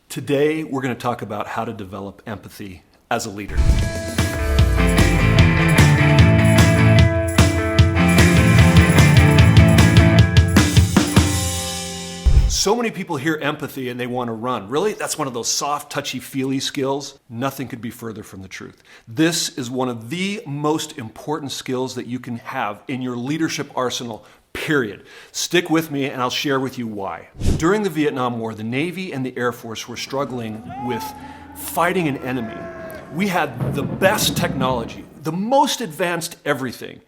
Today, we're going to talk about how to develop empathy as a leader. So many people hear empathy and they want to run. Really? That's one of those soft, touchy-feely skills? Nothing could be further from the truth. This is one of the most important skills that you can have in your leadership arsenal, period. Stick with me and I'll share with you why. During the Vietnam War, the Navy and the Air Force were struggling with fighting an enemy. We had the best technology, the most advanced everything,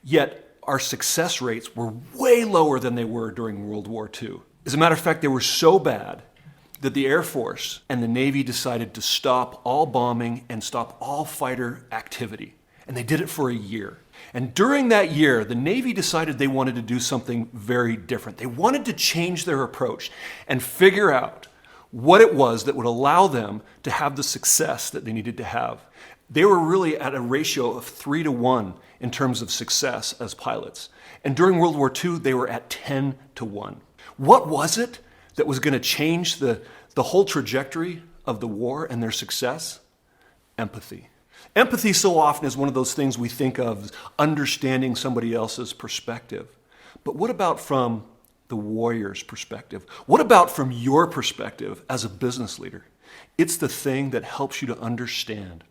yet our success rates were way lower than they were during World War II. As a matter of fact, they were so bad that the Air Force and the Navy decided to stop all bombing and stop all fighter activity. And they did it for a year. And during that year, the Navy decided they wanted to do something very different. They wanted to change their approach and figure out what it was that would allow them to have the success that they needed to have. They were really at a ratio of 3-to-1 in terms of success as pilots. And during World War II, they were at 10-to-1. What was it that was going to change the whole trajectory of the war and their success? Empathy. Empathy so often is one of those things we think of as understanding somebody else's perspective. But what about from the warrior's perspective? What about from your perspective as a business leader? It's the thing that helps you to understand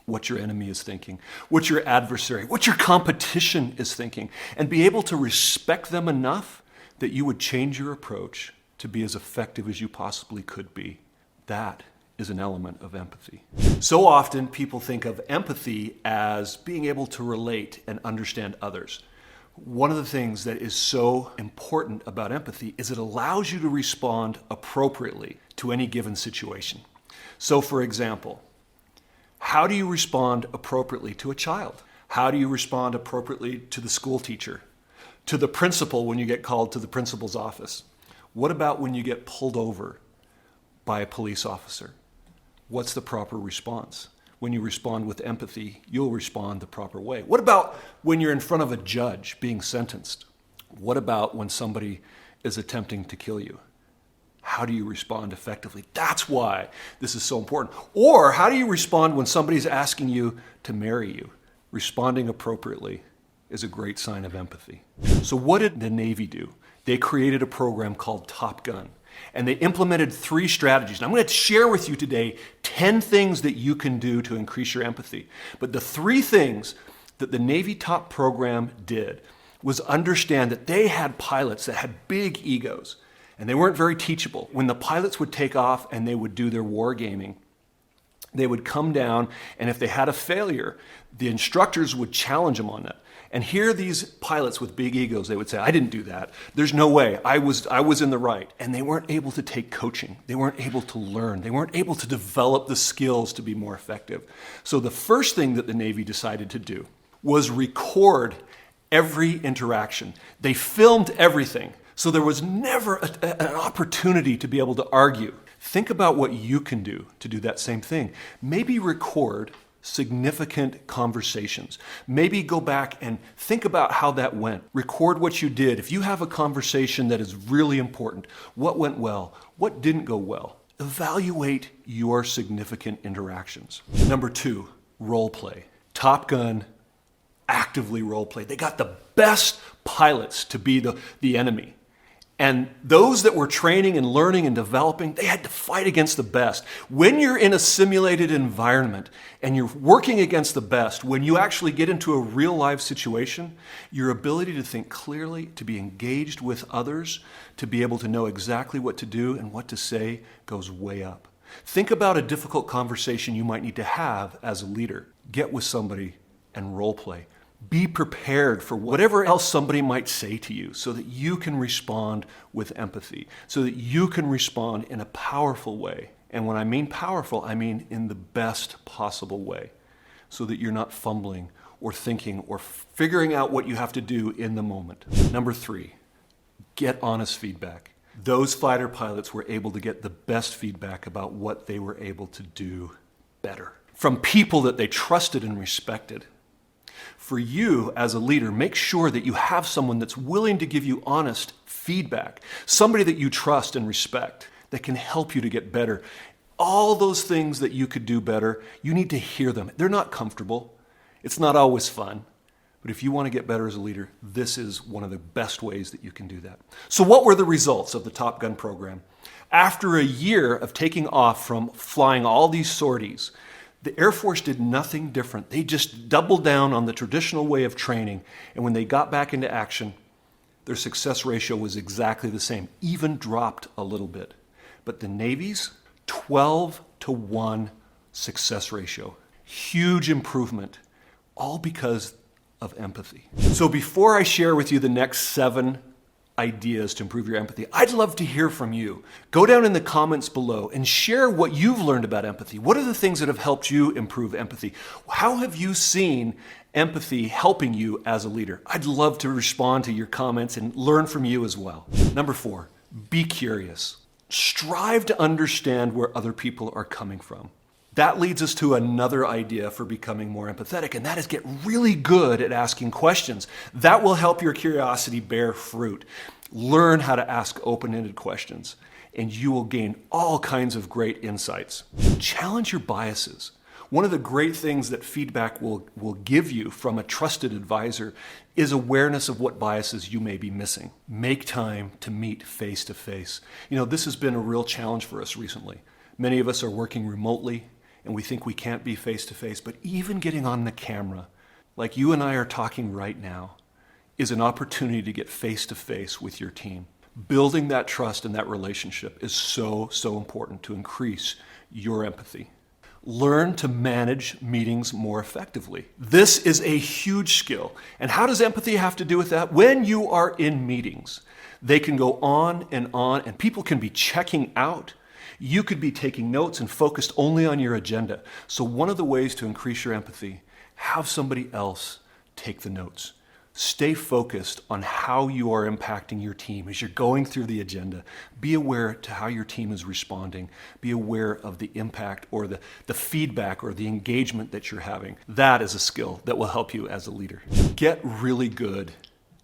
what your enemy is thinking, what your adversary, what your competition is thinking, and be able to respect them enough that you would change your approach to be as effective as you possibly could be. That is an element of empathy. So often people think of empathy as being able to relate and understand others. One of the things that is so important about empathy is it allows you to respond appropriately to any given situation. So for example, how do you respond appropriately to a child? How do you respond appropriately to the school teacher? To the principal when you get called to the principal's office? What about when you get pulled over by a police officer? What's the proper response? When you respond with empathy, you'll respond the proper way. What about when you're in front of a judge being sentenced? What about when somebody is attempting to kill you? How do you respond effectively? That's why this is so important. Or how do you respond when somebody's asking you to marry you? Responding appropriately is a great sign of empathy. So what did the Navy do? They created a program called Top Gun, and they implemented 3 strategies. And I'm going to share with you today 10 things that you can do to increase your empathy. But the 3 things that the Navy Top program did was understand that they had pilots that had big egos, and they weren't very teachable. When the pilots would take off and they would do their wargaming, they would come down, and if they had a failure, the instructors would challenge them on that. And here these pilots with big egos, they would say, I didn't do that. There's no way. I was in the right. And they weren't able to take coaching. They weren't able to learn. They weren't able to develop the skills to be more effective. So the first thing that the Navy decided to do was record every interaction. They filmed everything. So there was never an opportunity to be able to argue. Think about what you can do to do that same thing. Maybe record significant conversations. Maybe go back and think about how that went. Record what you did. If you have a conversation that is really important, what went well? What didn't go well? Evaluate your significant interactions. Number 2, role play. Top Gun actively role play. They got the best pilots to be the enemy. And those that were training and learning and developing, they had to fight against the best. When you're in a simulated environment and you're working against the best, when you actually get into a real life situation, your ability to think clearly, to be engaged with others, to be able to know exactly what to do and what to say goes way up. Think about a difficult conversation you might need to have as a leader. Get with somebody and role play. Be prepared for whatever else somebody might say to you so that you can respond with empathy, so that you can respond in a powerful way. And when I mean powerful, I mean in the best possible way, so that you're not fumbling or thinking or figuring out what you have to do in the moment. Number 3, get honest feedback. Those fighter pilots were able to get the best feedback about what they were able to do better from people that they trusted and respected. For you as a leader, make sure that you have someone that's willing to give you honest feedback, somebody that you trust and respect. that can help you to get better. All those things that you could do better, you need to hear them. They're not comfortable. It's not always fun. But if you want to get better as a leader, this is one of the best ways that you can do that. So what were the results of the Top Gun program? After a year of taking off from flying all these sorties, the Air Force did nothing different. They just doubled down on the traditional way of training. And when they got back into action, their success ratio was exactly the same, even dropped a little bit. But the Navy's 12-to-1 success ratio. Huge improvement, all because of empathy. So before I share with you the next 7 ideas to improve your empathy, I'd love to hear from you. Go down in the comments below and share what you've learned about empathy. What are the things that have helped you improve empathy? How have you seen empathy helping you as a leader? I'd love to respond to your comments and learn from you as well. Number 4, be curious. Strive to understand where other people are coming from. That leads us to another idea for becoming more empathetic, and that is get really good at asking questions. That will help your curiosity bear fruit. Learn how to ask open-ended questions, and you will gain all kinds of great insights. Challenge your biases. One of the great things that feedback will give you from a trusted advisor is awareness of what biases you may be missing. Make time to meet face to face. This has been a real challenge for us recently. Many of us are working remotely, and we think we can't be face to face, but even getting on the camera, like you and I are talking right now, is an opportunity to get face to face with your team. Building that trust and that relationship is so important to increase your empathy. Learn to manage meetings more effectively. This is a huge skill. And how does empathy have to do with that? When you are in meetings, they can go on, and people can be checking out. You could be taking notes and focused only on your agenda. So one of the ways to increase your empathy, have somebody else take the notes. Stay focused on how you are impacting your team as you're going through the agenda. Be aware to how your team is responding. Be aware of the impact or the feedback or the engagement that you're having. That is a skill that will help you as a leader. Get really good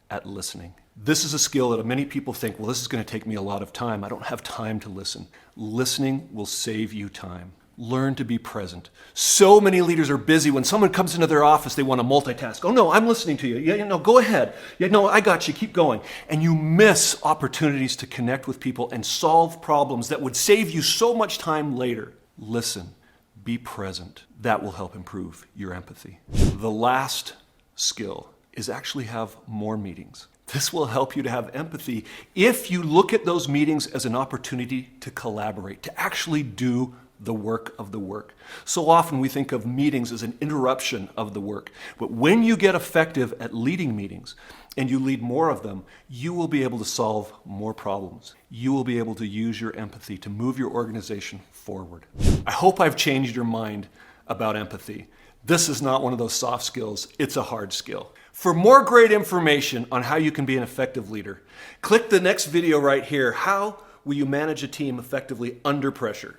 at listening. This is a skill that many people think, well, this is going to take me a lot of time. I don't have time to listen. Listening will save you time. Learn to be present. So many leaders are busy. When someone comes into their office, they want to multitask. Oh, no, I'm listening to you. Yeah, no, go ahead. Yeah, no, I got you. Keep going. And you miss opportunities to connect with people and solve problems that would save you so much time later. Listen. Be present. That will help improve your empathy. The last skill is actually have more meetings. This will help you to have empathy if you look at those meetings as an opportunity to collaborate, to actually do the work of the work. So often we think of meetings as an interruption of the work. But when you get effective at leading meetings and you lead more of them, you will be able to solve more problems. You will be able to use your empathy to move your organization forward. I hope I've changed your mind about empathy. This is not one of those soft skills. It's a hard skill. For more great information on how you can be an effective leader, click the next video right here. How will you manage a team effectively under pressure?